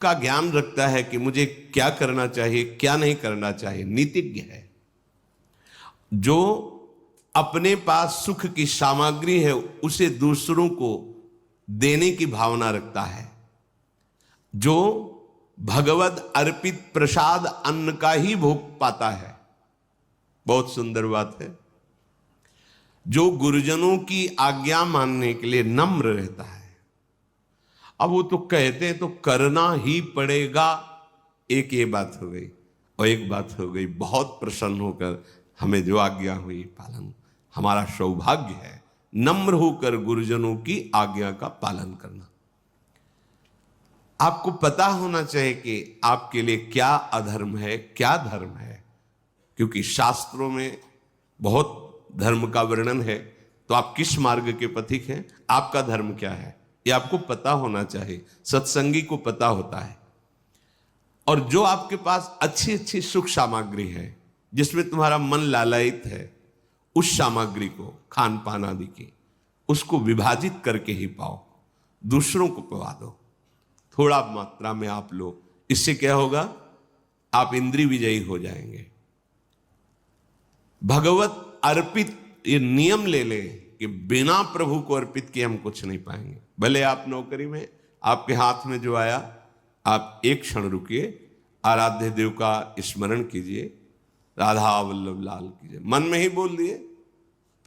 का ज्ञान रखता है कि मुझे क्या करना चाहिए क्या नहीं करना चाहिए, नीतिज्ञ है। जो अपने पास सुख की सामग्री है उसे दूसरों को देने की भावना रखता है, जो भगवत अर्पित प्रसाद अन्न का ही भोग पाता है। बहुत सुंदर बात है। जो गुरुजनों की आज्ञा मानने के लिए नम्र रहता है। अब वो तो कहते हैं तो करना ही पड़ेगा, एक ये बात हो गई। और एक बात हो गई, बहुत प्रसन्न होकर हमें जो आज्ञा हुई पालन, हमारा सौभाग्य है नम्र होकर गुरुजनों की आज्ञा का पालन करना। आपको पता होना चाहिए कि आपके लिए क्या अधर्म है क्या धर्म है, क्योंकि शास्त्रों में बहुत धर्म का वर्णन है। तो आप किस मार्ग के पथिक हैं, आपका धर्म क्या है, ये आपको पता होना चाहिए। सत्संगी को पता होता है। और जो आपके पास अच्छी अच्छी सुख सामग्री है, जिसमें तुम्हारा मन लालायित है, उस सामग्री को, खान पान आदि की, उसको विभाजित करके ही पाओ, दूसरों को पवा दो थोड़ा मात्रा में आप लो। इससे क्या होगा, आप इंद्रिय विजयी हो जाएंगे। भगवत अर्पित ये नियम ले ले कि बिना प्रभु को अर्पित किए हम कुछ नहीं पाएंगे। भले आप नौकरी में, आपके हाथ में जो आया, आप एक क्षण रुकिए, आराध्य देव का स्मरण कीजिए, राधा वल्लभ लाल कीजिए, मन में ही बोल दिए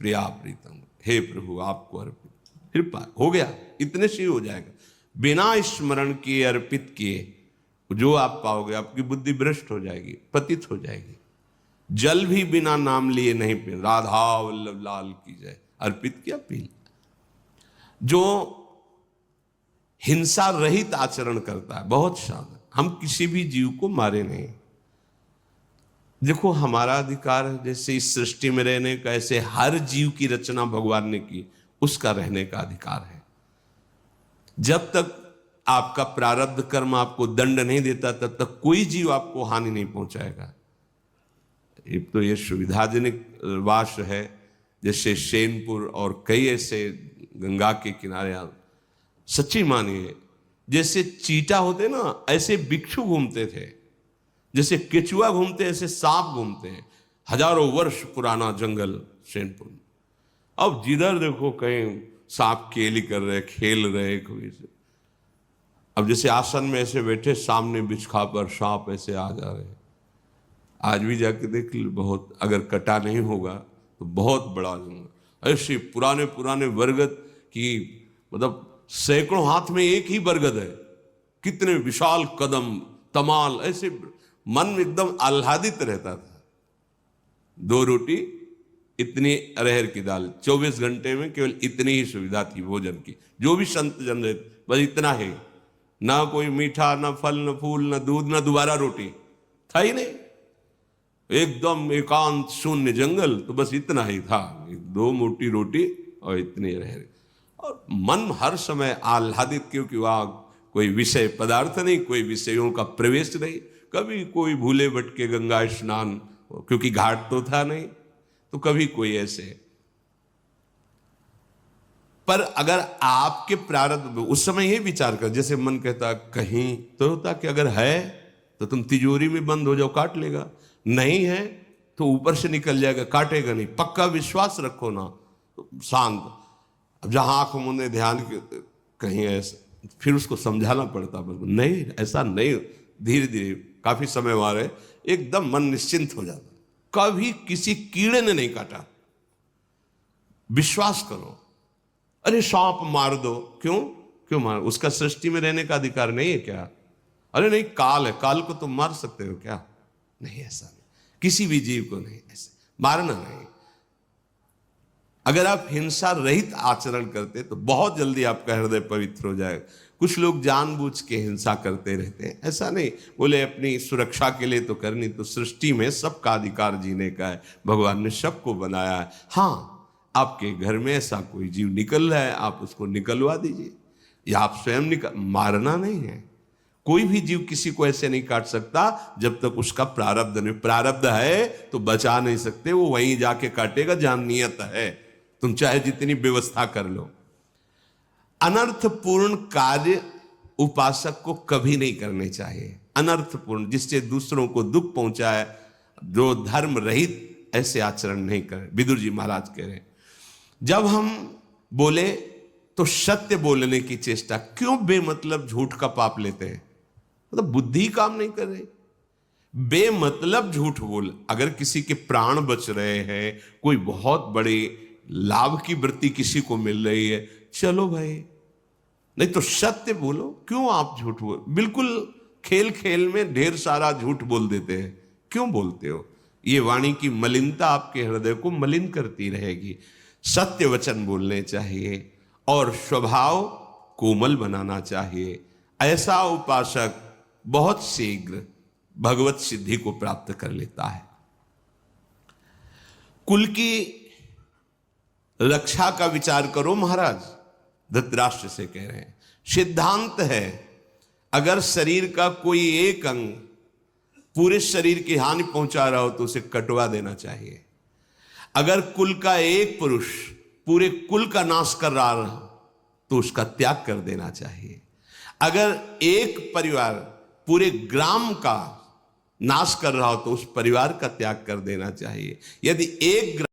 प्रिया प्रीतम, हे प्रभु आपको अर्पित, फिर हो गया, इतने से ही हो जाएगा। बिना स्मरण किए अर्पित किए जो आप पाओगे, आपकी बुद्धि भ्रष्ट हो जाएगी, पतित हो जाएगी। जल भी बिना नाम लिए नहीं पी, राधा वल्लभ लाल की जय, अर्पित किया पी लिया। जो हिंसा रहित आचरण करता है, बहुत शानदार। हम किसी भी जीव को मारे नहीं। देखो हमारा अधिकार है, जैसे इस सृष्टि में रहने का, ऐसे हर जीव की रचना भगवान ने की, उसका रहने का अधिकार है। जब तक आपका प्रारब्ध कर्म आपको दंड नहीं देता, तब तक कोई जीव आपको हानि नहीं पहुंचाएगा। एक तो ये सुविधाजनक वास है, जैसे शेनपुर और कई ऐसे गंगा के किनारे, सच्ची मानिए, जैसे चीटा होते ना, ऐसे बिच्छू घूमते थे, जैसे केचुआ घूमते, ऐसे सांप घूमते हैं। हजारों वर्ष पुराना जंगल शेनपुर में। अब जिधर देखो कहीं सांप केली कर रहे, खेल रहे कोई से। अब जैसे आसन में ऐसे बैठे, सामने बिछा पर सांप ऐसे आ जा रहे। आज भी जाके देख लो, बहुत अगर कटा नहीं होगा तो बहुत बड़ा जंगल। ऐसे पुराने पुराने बरगद की, मतलब सैकड़ों हाथ में एक ही बरगद है, कितने विशाल कदम तमाल, ऐसे मन एकदम आह्लादित रहता था। 2 रोटी, इतनी अरहर की दाल, 24 घंटे में केवल इतनी ही सुविधा थी भोजन की। जो भी संत जन रहते, बस इतना है, ना कोई मीठा, ना फल, ना फूल, ना दूध, ना दोबारा रोटी, था ही नहीं। एकदम एकांत शून्य जंगल, तो बस इतना ही था, 2 मोटी रोटी और इतनी अरहर। और मन हर समय आह्लादित, क्योंकि वहां कोई विषय पदार्थ नहीं, कोई विषयों का प्रवेश नहीं। कभी कोई भूले भटके गंगा स्नान, क्योंकि घाट तो था नहीं, तो कभी कोई ऐसे। पर अगर आपके प्रारब्ध, उस समय ये विचार कर, जैसे मन कहता कहीं तो होता कि अगर है तो तुम तिजोरी में बंद हो जाओ, काट लेगा, नहीं है तो ऊपर से निकल जाएगा, काटेगा नहीं। पक्का विश्वास रखो ना, तो शांत। अब जहां आंख मुंदे ध्यान कहीं ऐसा, फिर उसको समझाना पड़ता, नहीं ऐसा नहीं। धीरे धीरे काफी समय वहां रहे, एकदम मन निश्चिंत हो जाता। कभी किसी कीड़े ने नहीं काटा, विश्वास करो। अरे सांप मार दो, क्यों मार, उसका सृष्टि में रहने का अधिकार नहीं है क्या? अरे नहीं, काल है, काल को तुम मार सकते हो क्या? नहीं, ऐसा नहीं, किसी भी जीव को नहीं, ऐसे मारना नहीं। अगर आप हिंसा रहित आचरण करते तो बहुत जल्दी आपका हृदय पवित्र हो जाएगा। कुछ लोग जानबूझ के हिंसा करते रहते हैं, ऐसा नहीं, बोले अपनी सुरक्षा के लिए तो करनी। तो सृष्टि में सबका अधिकार जीने का है, भगवान ने सबको बनाया है। हाँ, आपके घर में ऐसा कोई जीव निकल रहा है, आप उसको निकलवा दीजिए, या आप स्वयं मारना नहीं है। कोई भी जीव किसी को ऐसे नहीं काट सकता जब तक उसका प्रारब्ध नहीं। प्रारब्ध है तो बचा नहीं सकते, वो वहीं जाके काटेगा जहां नियत है, तुम चाहे जितनी व्यवस्था कर लो। अनर्थपूर्ण कार्य उपासक को कभी नहीं करने चाहिए। अनर्थपूर्ण, जिससे दूसरों को दुख पहुंचाए, जो धर्म रहित ऐसे आचरण नहीं करें। विदुर जी महाराज कह रहे हैं जब हम बोले तो सत्य बोलने की चेष्टा, क्यों बेमतलब झूठ का पाप लेते हैं? मतलब बुद्धि काम नहीं कर रही, बेमतलब झूठ बोल। अगर किसी के प्राण बच रहे हैं, कोई बहुत बड़े लाभ की वृत्ति किसी को मिल रही है, चलो भाई, नहीं तो सत्य बोलो। क्यों आप झूठ बोल? बिल्कुल खेल खेल में ढेर सारा झूठ बोल देते हैं, क्यों बोलते हो? ये वाणी की मलिनता आपके हृदय को मलिन करती रहेगी। सत्य वचन बोलने चाहिए और स्वभाव कोमल बनाना चाहिए। ऐसा उपासक बहुत शीघ्र भगवत सिद्धि को प्राप्त कर लेता है। कुल की रक्षा का विचार करो महाराज, धृतराष्ट्र से कह रहे हैं। सिद्धांत है, अगर शरीर का कोई एक अंग पूरे शरीर की हानि पहुंचा रहा हो तो उसे कटवा देना चाहिए। अगर कुल का एक पुरुष पूरे कुल का नाश कर रहा हो तो उसका त्याग कर देना चाहिए। अगर एक परिवार पूरे ग्राम का नाश कर रहा हो तो उस परिवार का त्याग कर देना चाहिए। यदि एक